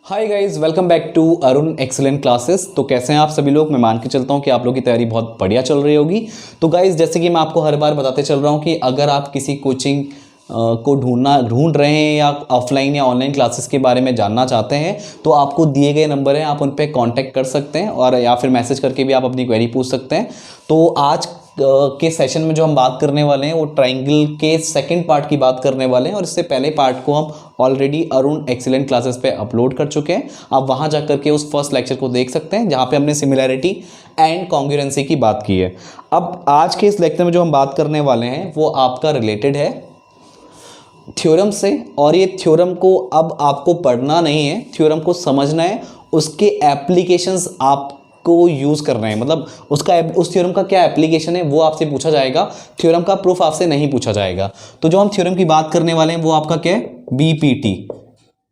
Hi guys, welcome back to Arun excellent classes. तो कैसे हैं आप सभी लोग। मैं मान के चलता हूं कि आप लोग की तैयारी बहुत बढ़िया चल रही होगी। तो गाइस, जैसे कि मैं आपको हर बार बताते चल रहा हूं कि अगर आप किसी कोचिंग को ढूंढ रहे हैं या ऑफलाइन या ऑनलाइन क्लासेस के बारे में जानना चाहते हैं तो आपको दिए गए नंबर हैं, आप उन पर कांटेक्ट कर सकते हैं और या फिर मैसेज करके भी आप अपनी क्वेरी पूछ सकते हैं। तो आज के सेशन में जो हम बात करने वाले हैं वो ट्राइंगल के सेकंड पार्ट की बात करने वाले हैं और इससे पहले पार्ट को हम ऑलरेडी अरुण एक्सीलेंट क्लासेस पे अपलोड कर चुके हैं। आप वहां जाकर के उस फर्स्ट लेक्चर को देख सकते हैं जहां पे हमने सिमिलैरिटी एंड कॉन्ग्रुएंसी की बात की है। अब आज के इस लेक्चर में जो हम बात करने वाले हैं वो आपका रिलेटेड है थ्योरम से, और ये थ्योरम को अब आपको पढ़ना नहीं है, थ्योरम को समझना है, उसके एप्लीकेशंस आपको यूज करना है। मतलब उस थ्योरम का क्या एप्लीकेशन है वो आपसे पूछा जाएगा, थ्योरम का प्रूफ आपसे नहीं पूछा जाएगा। तो जो हम थ्योरम की बात करने वाले हैं वो आपका क्या है, बीपीटी।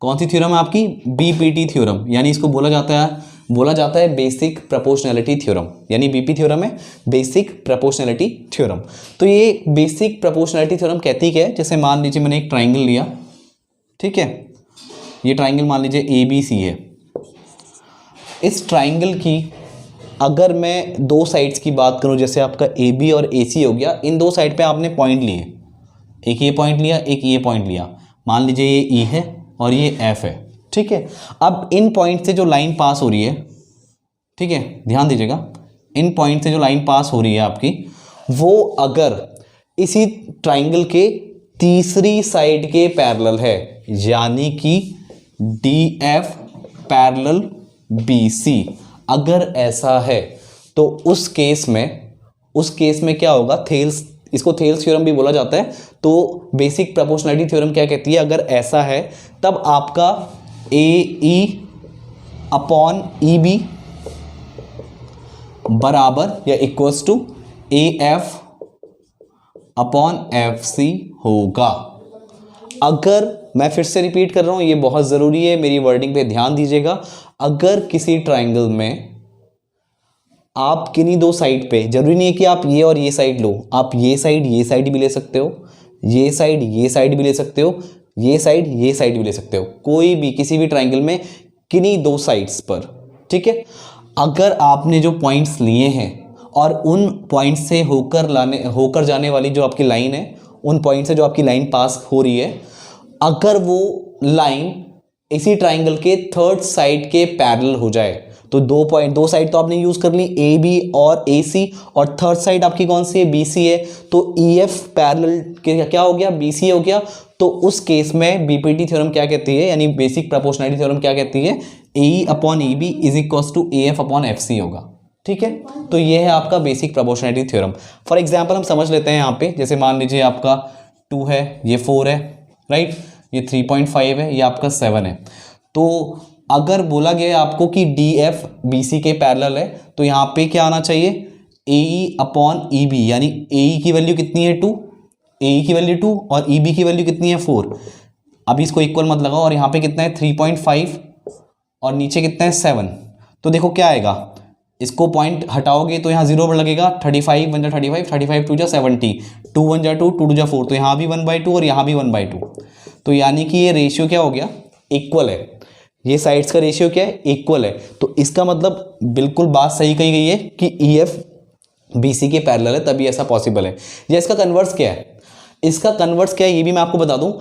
कौन सी थ्योरम है आपकी, बीपीटी थ्योरम, यानी इसको बोला जाता है बेसिक प्रोपोर्शनैलिटी थ्योरम, यानी बीपी थ्योरम है बेसिक प्रोपोर्शनैलिटी थ्योरम। तो ये बेसिक प्रोपोर्शनैलिटी थ्योरम कहती क्या है, जैसे मान लीजिए मैंने एक ट्राइंगल लिया, ठीक है, ये ट्राइंगल मान लीजिए ABC है। इस ट्राइंगल की अगर मैं दो साइड्स की बात करूं, जैसे आपका AB और AC हो गया, इन दो साइड पे आपने पॉइंट लिए, एक ये पॉइंट लिया, एक ये पॉइंट लिया, मान लीजिए ये E है और ये F है, ठीक है। अब इन पॉइंट से जो लाइन पास हो रही है, ठीक है, ध्यान दीजिएगा, इन पॉइंट से जो लाइन पास हो रही है आपकी, वो अगर इसी ट्राइंगल के तीसरी साइड के पैरेलल है, यानी कि DF पैरेलल BC, अगर ऐसा है तो उस केस में क्या होगा, इसको थेल्स थ्योरम भी बोला जाता है। तो बेसिक प्रोपोर्शनैलिटी थ्योरम क्या कहती है, अगर ऐसा है तब आपका AE अपॉन EB बराबर या equals to AF upon FC होगा। अगर मैं फिर से रिपीट कर रहा हूं, ये बहुत जरूरी है, मेरी वर्डिंग पे ध्यान दीजिएगा। अगर किसी ट्राइंगल में आप किन्हीं दो साइड पे, जरूरी नहीं है कि आप ये और ये साइड लो, आप ये साइड भी ले सकते हो, ये साइड भी ले सकते हो, ये साइड भी ले सकते हो, कोई भी किसी भी ट्राइंगल में किन्हीं दो साइड्स पर, ठीक है। अगर आपने जो पॉइंट्स लिए हैं और उन पॉइंट से होकर जाने वाली जो आपकी लाइन है, उन पॉइंट से जो आपकी लाइन पास हो रही है, अगर वो लाइन इसी ट्राइंगल के थर्ड साइड के पैरेलल हो जाए, तो दो साइड तो आपने यूज कर ली, AB और AC, और थर्ड साइड आपकी कौन सी है, BC है, तो EF पैरेलल के क्या हो गया, BC हो गया। तो उस केस में बीपीटी थ्योरम क्या कहती है, यानी बेसिक प्रोपोर्शनैलिटी थ्योरम क्या कहती है, AE upon EB is equals to AF upon FC होगा, ठीक है। तो ये है आपका basic proportionality theorem. For example हम समझ लेते हैं यहाँ पे, जैसे मान लीजिए आपका 2 है, ये 4 है, राइट, ये 3.5 है, ये आपका 7 है। तो अगर बोला गया आपको कि DF BC के पैरेलल है, तो यहाँ पे क्या आना चाहिए, AE अपॉन EB, यानी AE की वैल्यू कितनी है 2, AE की वैल्यू 2 और EB की वैल्यू कितनी है 4। अभी इसको इक्वल मत लगाओ, और यहाँ पे कितना है 3.5 और नीचे कितना है 7। तो देखो क्या आएगा, इसको पॉइंट हटाओगे तो यहाँ 0 पर लगेगा, 35 1 जा 35, 35 2 जा 70, 2 1 जा 2, 2 2 जा 4, तो यहाँ भी 1/2 और यहाँ भी 1/2। तो यानी कि ये रेशियो क्या हो गया, इक्वल है, ये साइड्स का रेशियो क्या है, इक्वल है। तो इसका मतलब बिल्कुल बात सही कही गई है कि EF BC के पैरेलल है, तभी ऐसा पॉसिबल है। या इसका कन्वर्स क्या है, ये भी मैं आपको बता दूं।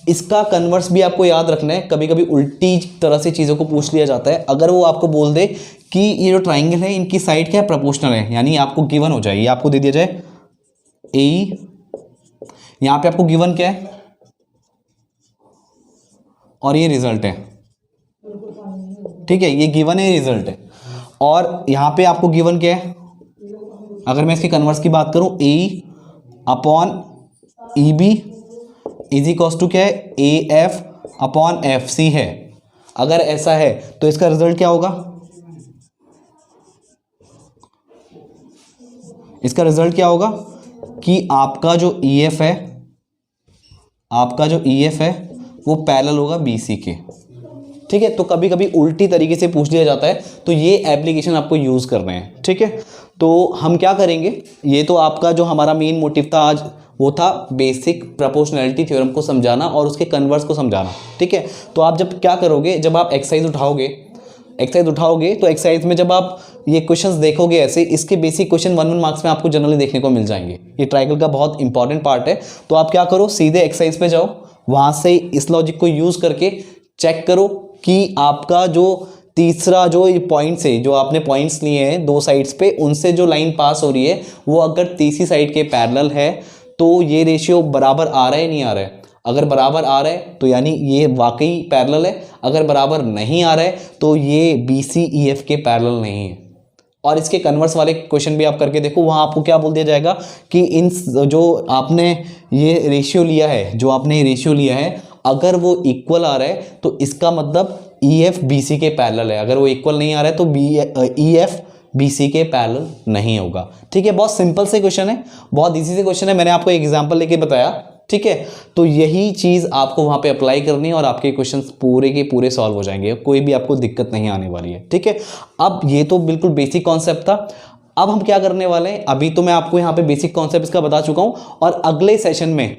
इसका कन्वर्स भी आपको याद रखना है, कभी कभी उल्टी तरह से चीज़ों को पूछ लिया जाता है। अगर वो आपको बोल दे कि ये जो ट्राइंगल है इनकी साइड क्या है, प्रोपोर्शनल है, यानी आपको गिवन हो जाए, ये आपको दे दिया जाए AE, यहाँ पे आपको गिवन क्या है और ये रिजल्ट है, ठीक है, ये गिवन है, रिजल्ट है, और यहाँ पे आपको गिवन क्या है, अगर मैं इसके कन्वर्स की बात करूं, AE upon EB is equals to क्या है, AF अपॉन FC है। अगर ऐसा है तो इसका रिजल्ट क्या होगा, कि आपका जो EF है वो पैरेलल होगा BC के, ठीक है। तो कभी कभी उल्टी तरीके से पूछ लिया जाता है, तो ये एप्लीकेशन आपको यूज करना है, ठीक है। तो हम क्या करेंगे, ये तो आपका जो हमारा मेन मोटिव था आज वो था बेसिक प्रोपोर्शनैलिटी थ्योरम को समझाना और उसके कन्वर्स को समझाना। ठीक है, तो आप जब क्या करोगे, जब आप एक्सरसाइज उठाओगे तो एक्सरसाइज में जब आप ये क्वेश्चंस देखोगे ऐसे, इसके बेसिक क्वेश्चन 1 मार्क्स में आपको जनरली देखने को मिल जाएंगे। ये ट्रायंगल का बहुत इंपॉर्टेंट पार्ट है। तो आप क्या करो, सीधे एक्सरसाइज पे जाओ, वहाँ से इस लॉजिक को यूज़ करके चेक करो कि आपका जो तीसरा जो पॉइंट्स है, जो आपने पॉइंट्स लिए हैं दो साइड्स पे, उनसे जो लाइन पास हो रही है वो अगर तीसरी साइड के पैरेलल है तो ये रेशियो बराबर आ रहा है नहीं आ रहा है। अगर बराबर आ रहा है तो यानी ये वाकई पैरेलल है, अगर बराबर नहीं आ रहा है तो ये BCEF के पैरेलल नहीं है। और इसके कन्वर्स वाले क्वेश्चन भी आप करके देखो, वहाँ आपको क्या बोल दिया जाएगा कि इन जो आपने ये रेशियो लिया है, अगर वो इक्वल आ रहा है तो इसका मतलब EF BC के पैरेलल है, अगर वो इक्वल नहीं आ रहा है तो EF BC के पैरेलल नहीं होगा। ठीक है, बहुत सिंपल से क्वेश्चन है, बहुत इजी से क्वेश्चन है, मैंने आपको एक एग्जांपल लेके बताया। ठीक है, तो यही चीज़ आपको वहाँ पे अप्लाई करनी है और आपके क्वेश्चंस पूरे के पूरे सॉल्व हो जाएंगे, कोई भी आपको दिक्कत नहीं आने वाली है। ठीक है, अब ये तो बिल्कुल बेसिक कॉन्सेप्ट था। अब हम क्या करने वाले हैं, अभी तो मैं आपको यहाँ पे बेसिक कॉन्सेप्ट इसका बता चुका हूँ, और अगले सेशन में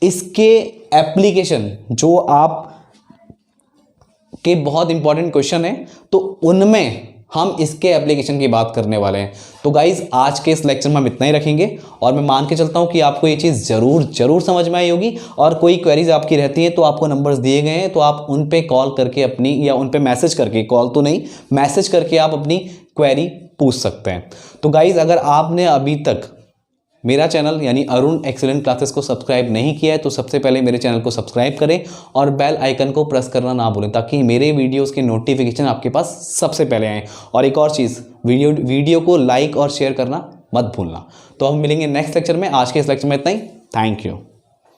इसके एप्लीकेशन जो आप के बहुत इंपॉर्टेंट क्वेश्चन है, तो उनमें हम इसके एप्लीकेशन की बात करने वाले हैं। तो गाइज आज के इस लेक्चर में हम इतना ही रखेंगे, और मैं मान के चलता हूँ कि आपको ये चीज़ ज़रूर समझ में आई होगी। और कोई क्वेरीज आपकी रहती है तो आपको नंबर्स दिए गए हैं, तो आप उन पे कॉल करके अपनी, या उन पे मैसेज करके, कॉल तो नहीं मैसेज करके आप अपनी क्वेरी पूछ सकते हैं। तो गाइज अगर आपने अभी तक मेरा चैनल यानी अरुण एक्सीलेंट क्लासेस को सब्सक्राइब नहीं किया है तो सबसे पहले मेरे चैनल को सब्सक्राइब करें और बेल आइकन को प्रेस करना ना भूलें, ताकि मेरे वीडियोस के नोटिफिकेशन आपके पास सबसे पहले आएँ। और एक और चीज़, वीडियो को लाइक और शेयर करना मत भूलना। तो हम मिलेंगे नेक्स्ट लेक्चर में। आज के इस लेक्चर में इतना ही। Thank you.